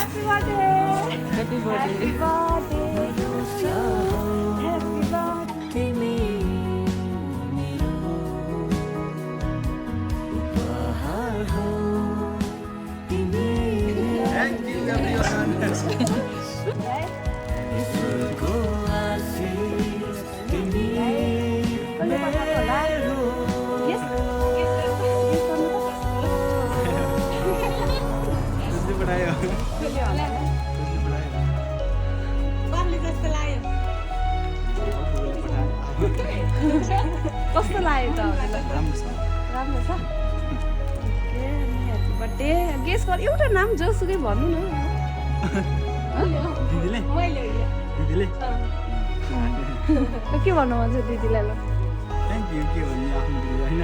Happy birthday. Happy birthday. Happy birthday to you. Happy birthday. Thank you everyone. Right? कसले बनाएको होला? Yes? Yes, Kasih perayo. कसले होला? Kasih perayo. कस्तो लाग्यो त हजुरलाई? राम्रो छ. राम्रो छ? ओके, अनि ह्याप्पी बर्थडे। गेस गर एउटा नाम जोसुकै भन्नु न। दिदीले दिदीले के भन्नु मन छ दिदीलाई ल? थ्याङ्क यू के भन्ने आफ्नो दिदी होइन